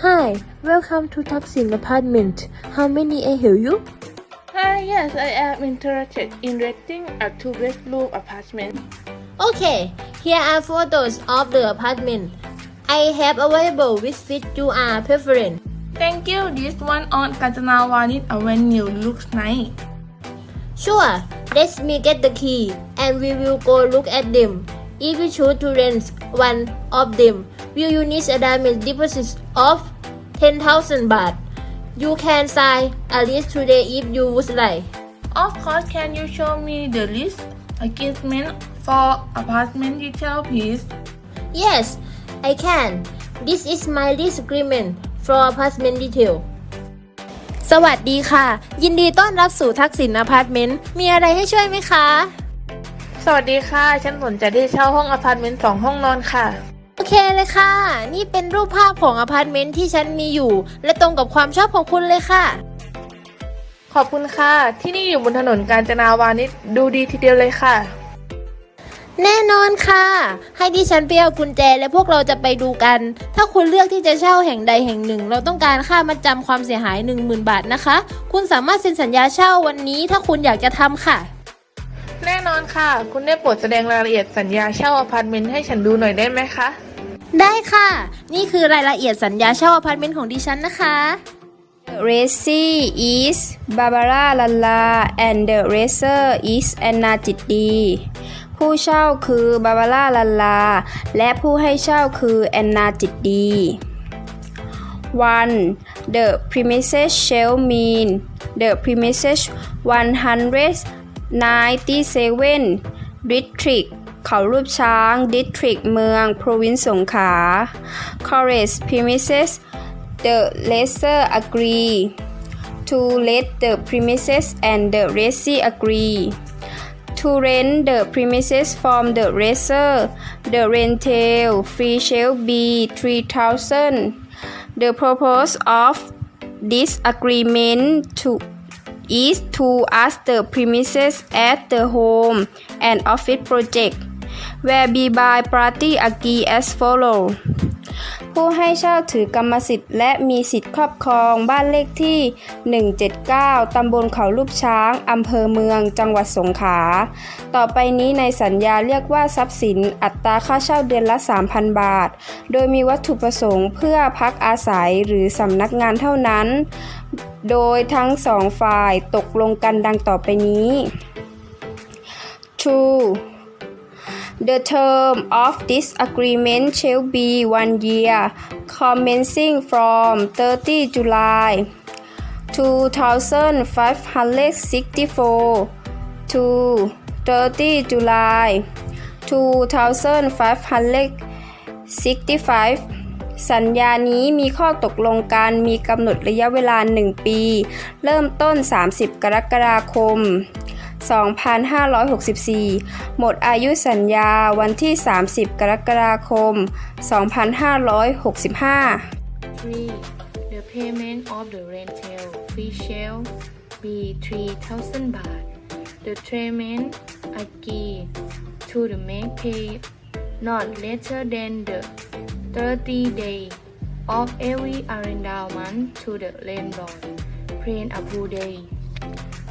Hi, welcome to Taksin Apartment. How many I help you? Hi, yes, I am interested in renting a two-bedroom apartment. Okay, here are photos of the apartment. I have available which fit your preference. Thank you. This one on Kanchanawani Avenue looks nice. Sure, let me get the key and we will go look at them. If you choose to rent one of them, will you need a diamond deposit of 10,000 baht? You can sign a list today if you would like. Of course, can you show me the list agreement for apartment detail, please? Yes, I can. This is my lease agreement for apartment detail. สวัสดีค่ะ ยินดีต้อนรับสู่ทักษิณอพาร์ตเมนต์ มีอะไรให้ช่วยไหมคะ สวัสดีค่ะ ฉันสนใจที่เช่าห้องอพาร์ตเมนต์2 ห้องนอนค่ะ โอเคเลยค่ะ นี่เป็นรูปภาพของอพาร์ตเมนต์ที่ฉันมีอยู่ และตรงกับความชอบของคุณเลยค่ะ ขอบคุณค่ะ ที่นี่อยู่บนถนนกาญจนาวานิชดูดีทีเดียวเลยค่ะ แน่นอนค่ะ ให้ดิฉันไปเอากุญแจและพวกเราจะไปดูกัน ถ้าคุณเลือกที่จะเช่าแห่งใดแห่งหนึ่ง เราต้องการค่ามัดจำความเสียหาย 10,000 บาทนะคะ คุณสามารถเซ็นสัญญาเช่าวันนี้ถ้าคุณอยากจะทำค่ะ แน่นอนค่ะ คุณได้โปรดแสดงรายละเอียดสัญญาเช่าอพาร์ตเมนต์ให้ฉันดูหน่อยได้ไหมคะ ได้ค่ะ นี่คือรายละเอียดสัญญาเช่าอพาร์ตเมนต์ของดิฉันนะคะ The racee is Barbara Lalla and the racer is Anna Jiddi ผู้เช่าคือบาบาร่าลันลาและผู้ให้เช่าคือแอนนาจิตดี 1. The premises shall mean the premises 197 district เขารูปช้าง district เมือง province สงขลา Chorus premises the lesser agree to let the premises and the lessee agree to rent the premises from the lessor. The rental fee shall be 3,000. The purpose of this agreement is to ask the premises at the home and office project, whereby party agree as follows.ผู้ให้เช่าถือกรรมสิทธิ์และมีสิทธิครอบครองบ้านเลขที่ 179 ตำบลเขาลูกช้าง อำเภอเมือง จังหวัดสงขลา ต่อไปนี้ในสัญญาเรียกว่าทรัพย์สิน อัตราค่าเช่าเดือนละ 3,000 บาท โดยมีวัตถุประสงค์เพื่อพักอาศัยหรือสำนักงานเท่านั้น โดยทั้งสองฝ่ายตกลงกันดังต่อไปนี้ 2.The term of this agreement shall be 1 year, commencing from 30 July 2564 to 30 July 2565 สัญญานี้มีข้อตกลงกันมีกำหนดระยะเวลา 1 ปี เริ่มต้น 30 กรกฎาคม2564 หมดอายุสัญญาวันที่ 30 กรกฎาคม 2565 3. The payment of the rental fee shall be 3,000 baht. The tenant agree to the make pay not later than the 30 days of every arrendament to the landlord. Plain approve day.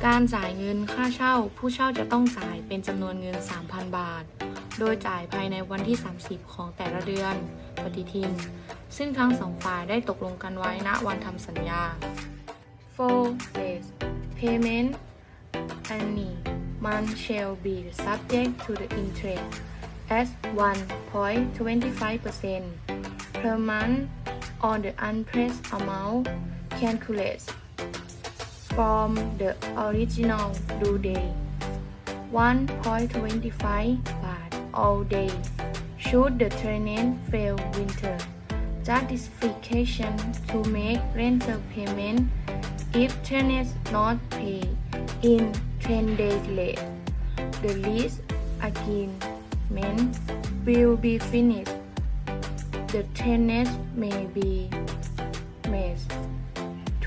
การจ่ายเงินค่าเช่าผู้เช่าจะต้องจ่ายเป็นจำนวนเงิน 3,000 บาท โดยจ่ายภายในวันที่ 30 ของแต่ละเดือนปฏิทินซึ่งทั้งสองฝ่ายได้ตกลงกันไว้ณวันทำสัญญา 4. Days Payment Any month shall be subject to the interest at 1.25% per month on the unpaid amount calculated from the original due date 1.25 baht all day should the tenant fail winter justification to make rental payment if tenant not pay in 10 days late the lease agreement will be finished the tenant may be made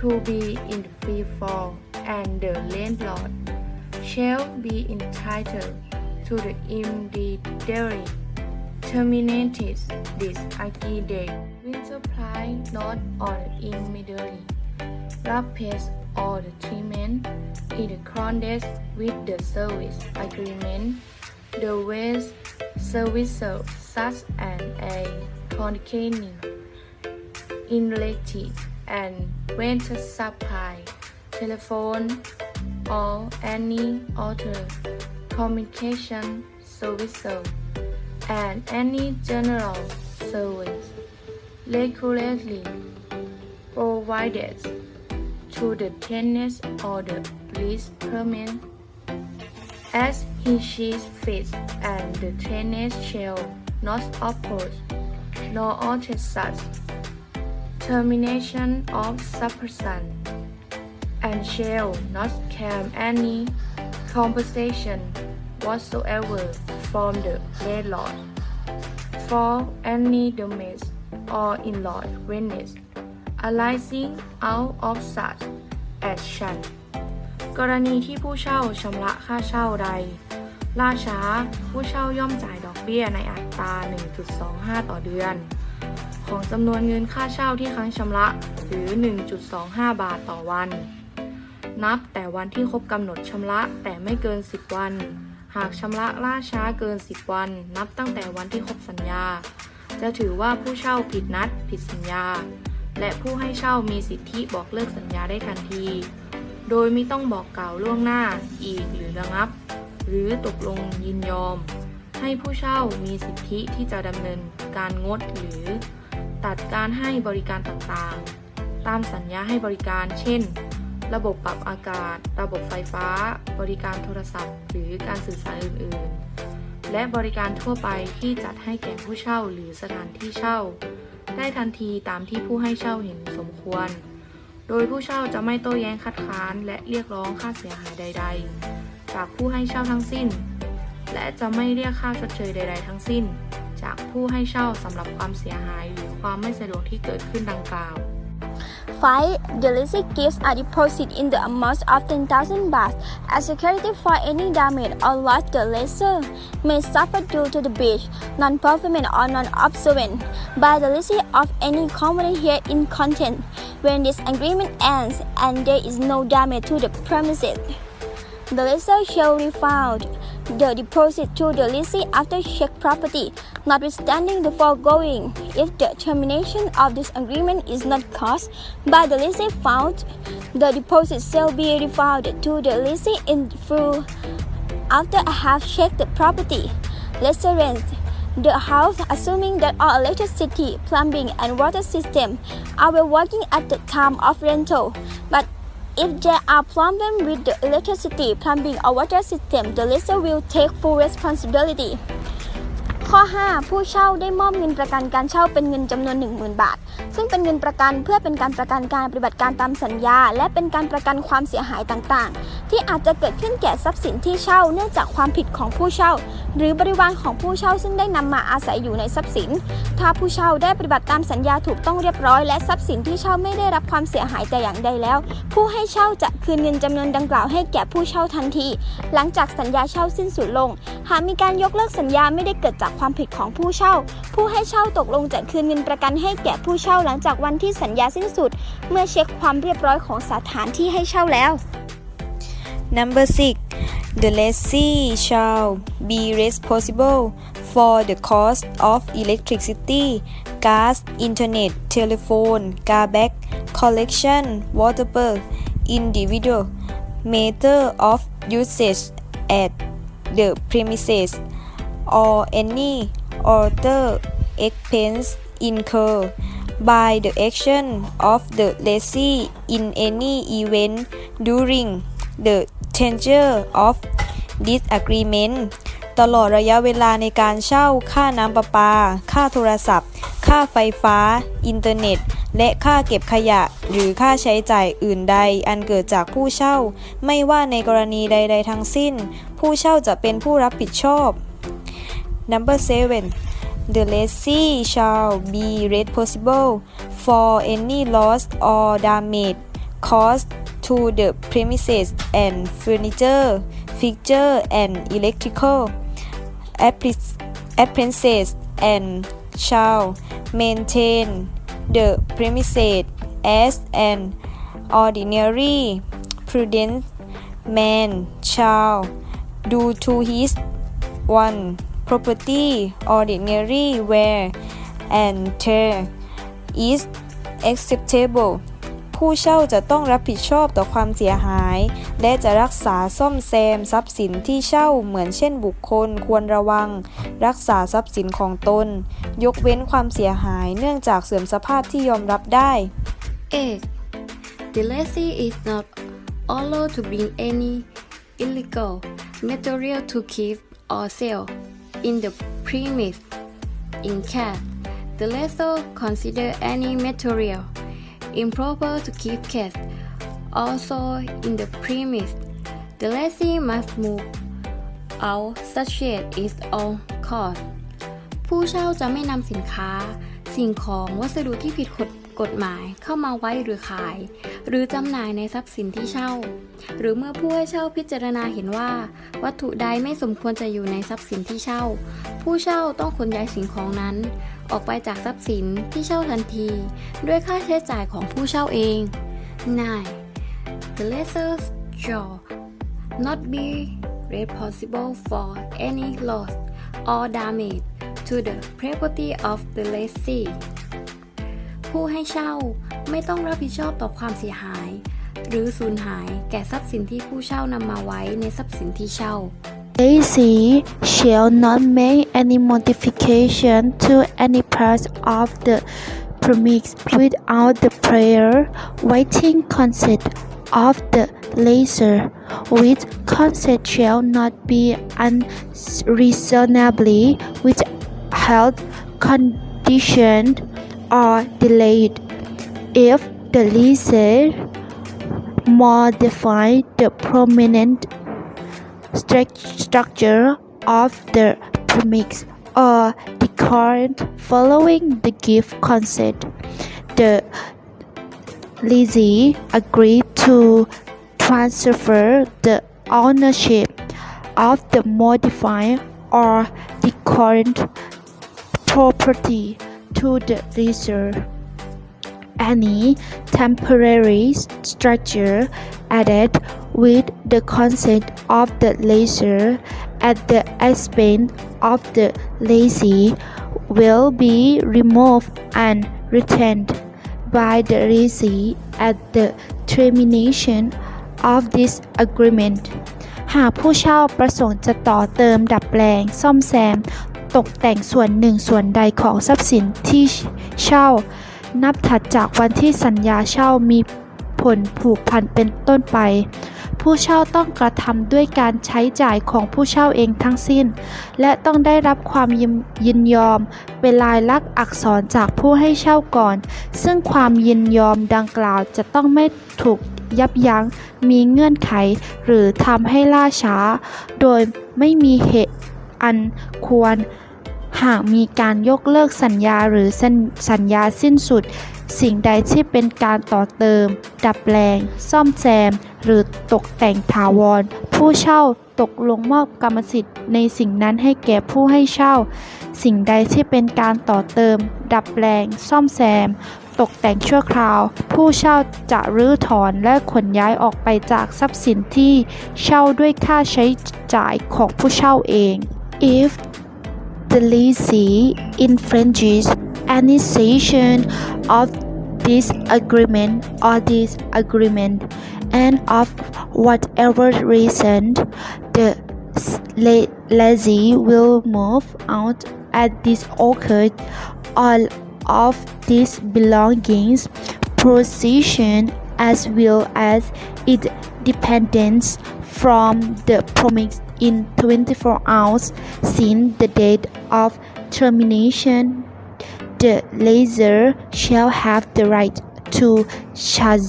to be in free fall and the landlord shall be entitled to the immediately terminated this agreed date. Winter apply not or immediately. Replace all the treatment in accordance with the service agreement. The waste services such as a containing electric and water supply, telephone, or any other communication services, and any general service regularly provided to the tenant or the lease permit as he sees fit, and the tenant shall not oppose nor alter such termination of submission and shall not claim any compensation whatsoever from the landlord for any damage or in-law rent arising out of such action กรณีที่ผู้เช่าชำระค่าเช่าใดล่าช้าผู้เช่าย่อมจ่ายดอกเบี้ยในอัตรา 1.25 ต่อเดือนของจำนวนเงินค่าเช่าที่ค้างชำระหรือ 1.25 บาทต่อวันนับแต่วันที่ครบกำหนดชำระแต่ไม่เกิน10วันหากชำระล่าช้าเกิน10วันนับตั้งแต่วันที่ครบสัญญาจะถือว่าผู้เช่าผิดนัดผิดสัญญาและผู้ให้เช่ามีสิทธิบอกเลิกสัญญาได้ทันทีโดยไม่ต้องบอกกล่าวล่วงหน้าอีกหรือระงับหรือตกลงยินยอมให้ผู้เช่ามีสิทธิที่จะดำเนินการงดหรือตัดการให้บริการต่างๆตามสัญญาให้บริการเช่นระบบปรับอากาศระบบไฟฟ้าบริการโทรศัพท์หรือการสื่อสารอื่นๆและบริการทั่วไปที่จัดให้แก่ผู้เช่าหรือสถานที่เช่าได้ทันทีตามที่ผู้ให้เช่าเห็นสมควรโดยผู้เช่าจะไม่โต้แย้งคัดค้านและเรียกร้องค่าเสียหายใดๆจากผู้ให้เช่าทั้งสิ้นและจะไม่เรียกค่าชดเชยใดๆทั้งสิ้นจากผู้ให้เช่าสำหรับความเสียหายหรือความไม่สะดวกที่เกิดขึ้นดังกล่าว 5. The lessee gives a deposit in the amount of 10,000 baht as security for any damage or loss the lessor may suffer due to the breach, non-performance or non-observance by the lessee of any component here in content when this agreement ends and there is no damage to the premises. The lessor shall refund the deposit to the lessee after check property, notwithstanding the foregoing. If the termination of this agreement is not caused by the lessee fault, the deposit shall be refunded to the lessee in full after I have checked the property. Lessor rents the house assuming that all electricity, plumbing and water system are well working at the time of rental, but if there are problems with the electricity, plumbing or water system, the lessor will take full responsibility. ข้อ 5. ผู้เช่าได้มอบเงินประกันการเช่าเป็นเงินจำนวน 10,000 บาทซึ่งเป็นเงินประกันเพื่อเป็นการประกันการปฏิบัติการตามสัญญาและเป็นการประกันความเสียหายต่างๆที่อาจจะเกิดขึ้นแก่ทรัพย์สินที่เช่าเนื่องจากความผิดของผู้เช่าหรือบริวารของผู้เช่าซึ่งได้นำมาอาศัยอยู่ในทรัพย์สินถ้าผู้เช่าได้ปฏิบัติตามสัญญาถูกต้องเรียบร้อยและทรัพย์สินที่เช่าไม่ได้รับความเสียหายแต่อย่างใดแล้วผู้ให้เช่าจะคืนเงินจำนวนดังกล่าวให้แก่ผู้เช่าทันทีหลังจากสัญญาเช่าสิ้นสุดลงหากมีการยกเลิกสัญญาไม่ได้เกิดจากความผิดของผู้เช่าผู้ให้เช่าตกลงจะคืนเงินประกันให้แก่ผู้เช่าหลังจากวันที่สัญญาสิ้นสุดเมื่อเช็คความเรียบร้อยของสถานที่ให้เช่าแล้ว Number 6. The lessee shall be responsible for the cost of electricity, gas, internet, telephone, garbage collection, water bill, individual matter of usage at the premises, or any other expense incurred by the action of the lessee in any event during the tenure of this agreement ตลอดระยะเวลาในการเช่าค่าน้ำประปาค่าโทรศัพท์ค่าไฟฟ้าอินเทอร์เน็ตและค่าเก็บขยะหรือค่าใช้จ่ายอื่นใดอันเกิดจากผู้เช่าไม่ว่าในกรณีใดๆทั้งสิ้นผู้เช่าจะเป็นผู้รับผิดชอบ Number 7. The lessee shall be responsible for any loss or damage caused to the premises and furniture, fixture and electrical appliances and shall maintain the premises as an ordinary prudent man shall do to his one property ordinary wear and tear is acceptable ผู้เช่าจะต้องรับผิดชอบต่อความเสียหายและจะรักษาซ่อมแซมทรัพย์สินที่เช่าเหมือนเช่นบุคคลควรระวังรักษาทรัพย์สินของตนยกเว้นความเสียหายเนื่องจากเสื่อมสภาพที่ยอมรับได้ 8. The lessee is not allowed to bring any illegal material to keep or sell in the premise. In case the lessor consider any material improper to keep cast also in the premise, the lessee must move out such as is all cost. ผู้เช่าจะไม่นำสินค้าสิ่งของวัสดุที่ผิดกฎหมายเข้ามาไว้หรือขายหรือจำหน่ายในทรัพย์สินที่เช่าหรือเมื่อผู้ให้เช่าพิจารณาเห็นว่าวัตถุใดไม่สมควรจะอยู่ในทรัพย์สินที่เช่าผู้เช่าต้องขนย้ายสิ่งของนั้นออกไปจากทรัพย์สินที่เช่าทันทีด้วยค่าใช้จ่ายของผู้เช่าเอง 9. The lessor shall not be responsible for any loss or damage to the property of the lessee ผู้ให้เช่าไม่ต้องรับผิดชอบต่อความเสียหายหรือสูญหายแก่ทรัพย์สินที่ผู้เช่านำมาไว้ในทรัพย์สินที่เช่า Lessee shall not make any modification to any part of the premise without the prior written consent of the lessor, which consent shall not be unreasonably withheld, conditioned, or delayed. If the lessor modify the prominent structure of the premise or declared following the gift consent, the lessee agreed to transfer the ownership of the modified or declared property to the lessor. Any temporary structure added with the consent of the lessor at the expense of the lessee will be removed and retained by the lessee at the termination of this agreement. หากผู้เช่าประสงค์จะต่อเติมดัดแปลงซ่อมแซมตกแต่งส่วนหนึ่งส่วนใดของทรัพย์สินที่เช่านับถัดจากวันที่สัญญาเช่ามีผลผูกพันเป็นต้นไปผู้เช่าต้องกระทำด้วยการใช้จ่ายของผู้เช่าเองทั้งสิ้นและต้องได้รับความยินยอมเป็นลายลักษณ์อักษรจากผู้ให้เช่าก่อนซึ่งความยินยอมดังกล่าวจะต้องไม่ถูกยับยั้งมีเงื่อนไขหรือทำให้ล่าช้าโดยไม่มีเหตุอันควรหากมีการยกเลิกสัญญาหรือสัญญาสิ้นสุดสิ่งใดที่เป็นการต่อเติมดัดแปลงซ่อมแซมหรือตกแต่งถาวรผู้เช่าตกลงมอบกรรมสิทธิ์ในสิ่งนั้นให้แก่ผู้ให้เช่าสิ่งใดที่เป็นการต่อเติมดัดแปลงซ่อมแซมตกแต่งชั่วคราวผู้เช่าจะรื้อถอนและขนย้ายออกไปจากทรัพย์สินที่เช่าด้วยค่าใช้จ่ายของผู้เช่าเอง If the lessee infringes any section of this agreement or this agreement and of whatever reason the lessee will move out at this occurred all of these belongings possession as well as its dependence from the promise in 24 hours since the date of termination the lessor shall have the right to charge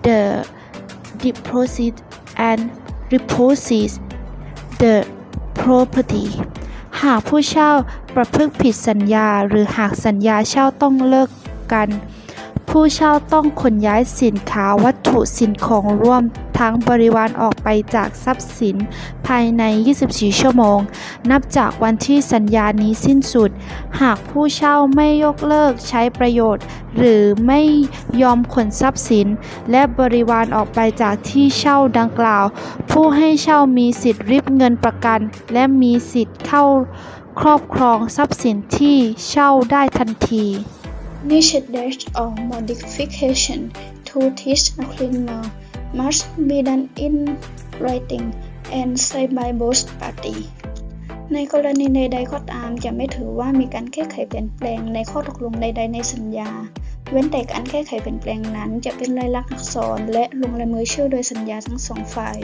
the deposit and repossess the property หากผู้เช่าประพฤติผิดสัญญาหรือหากสัญญาเช่าต้องเลิกกัน ผู้เช่าต้องขนย้ายสินค้าวัตถุสิ่งของร่วมทั้งบริวารออกไปจากทรัพย์สินภายใน 24 ชั่วโมง นับจากวันที่สัญญานี้สิ้นสุด หากผู้เช่าไม่ยกเลิกใช้ประโยชน์ หรือไม่ยอมขนทรัพย์สิน และบริวารออกไปจากที่เช่าดังกล่าว ผู้ให้เช่ามีสิทธิ์ริบเงินประกัน และมีสิทธิ์เข้าครอบครองทรัพย์สินที่เช่าได้ทันที Initiation or modification to this agreement must be done in writing and signed by both parties ในกรณีใดๆก็ตามจะไม่ถือว่ามีการแก้ไขเปลี่ยนแปลงในข้อตกลงใดๆในสัญญา เว้นแต่การแก้ไขเปลี่ยนแปลงนั้นจะเป็นลายลักษณ์อักษรและลงลายมือชื่อโดยสัญญาทั้งสองฝ่าย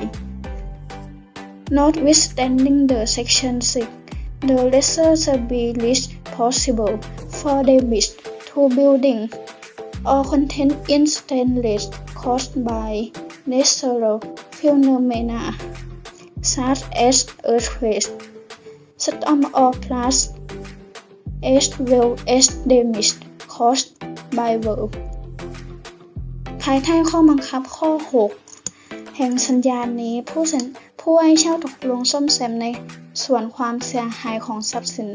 Notwithstanding the Section 6, the lessor shall be responsible for damage to building or content in stainless caused by natural phenomena such as earthquakes, storm or floods, as well as damage caused by work ภายใต้ข้อบังคับข้อ 6 แห่งสัญญานี้ผู้ให้เช่าตกลงซ่อมแซมในส่วนความเสียหายของทรัพย์สิน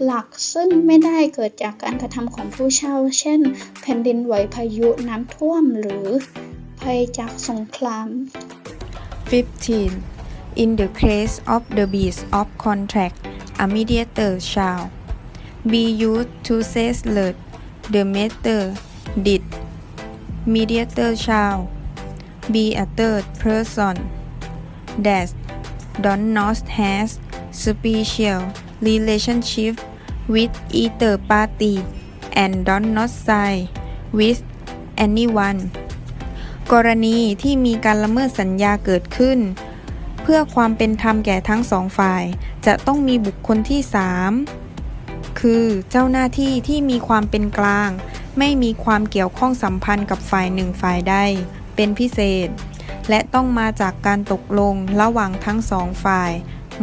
หลักซึ่งไม่ได้เกิดจากการกระทำของผู้เช่าเช่นแผ่นดินไหวพายุน้ำท่วมหรือภัยจากสงคราม 15. In the case of the breach of contract, a mediator shall be used to settle the matter. Did mediator shall be a third person that does not have special relationship with either party and does not sign with anyone กรณีที่มีการละเมิดสัญญาเกิดขึ้นเพื่อความเป็นธรรมแก่ทั้งสองฝ่ายจะต้องมีบุคคลที่ 3 คือเจ้าหน้าที่ที่มีความเป็นกลางไม่มีความเกี่ยวข้องสัมพันธ์กับฝ่ายหนึ่งฝ่ายใดเป็นพิเศษและต้องมาจากการตกลงระหว่างทั้งสองฝ่าย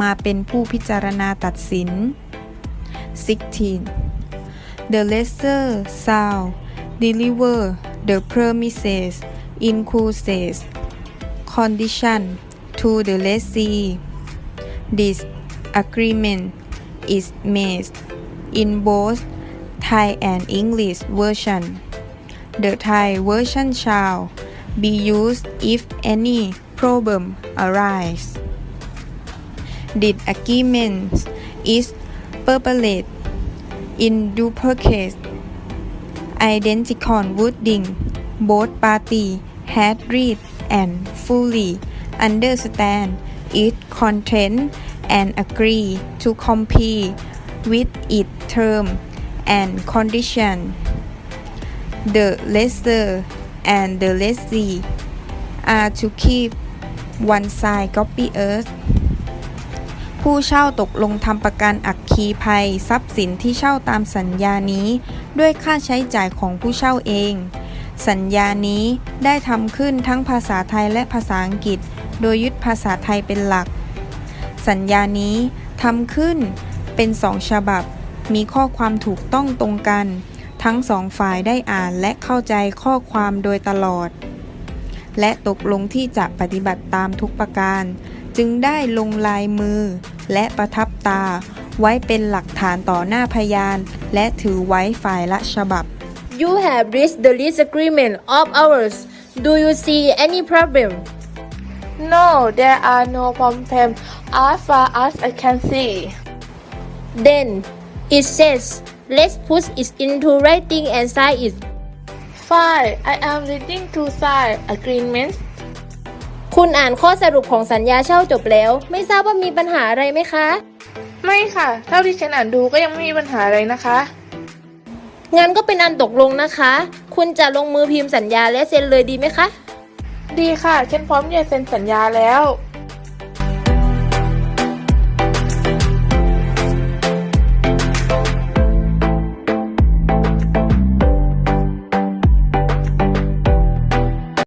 มาเป็นผู้พิจารณาตัดสิน 16. The lessor shall deliver the premises inclusive condition to the lessee. This agreement is made in both Thai and English version. The Thai version shall be used if any problem arises. This agreement is prepared in duplicate identical wording. Both parties had read and fully understand its content and agree to comply with its terms and conditions. The lessor and the lessee are to keep one side copiers ผู้เช่าตกลงทำประกันอัคคีภัยทรัพย์สินที่เช่าตามสัญญานี้ด้วยค่าใช้จ่ายของผู้เช่าเองสัญญานี้ได้ทำขึ้นทั้งภาษาไทยและภาษาอังกฤษโดยยึดภาษาไทยเป็นหลักสัญญานี้ทำขึ้นเป็น2 ฉบับมีข้อความถูกต้องตรงกันทั้ง2 ฝ่ายได้อ่านและเข้าใจข้อความโดยตลอดและตกลงที่จะปฏิบัติตามทุกประการจึงได้ลงลายมือและประทับตาไว้เป็นหลักฐานต่อหน้าพยานและถือไว้ฝ่ายละฉบับ You have reached the lease agreement of ours. Do you see any problem? No, there are no problems as far as I can see. Then it says, let's put it into writing and sign it. Fine, I am reading to sign agreement. คุณอ่านข้อสรุปของสัญญาเช่าจบแล้วไม่ทราบว่ามีปัญหาอะไรไหมคะ ไม่ค่ะ เท่าที่ฉันอ่านดูก็ยังไม่มีปัญหาอะไรนะคะ งั้นก็เป็นอันตกลงนะคะ คุณจะลงมือพิมพ์สัญญาและเซ็นเลยดีไหมคะ ดีค่ะ ฉันพร้อมจะเซ็นสัญญาแล้ว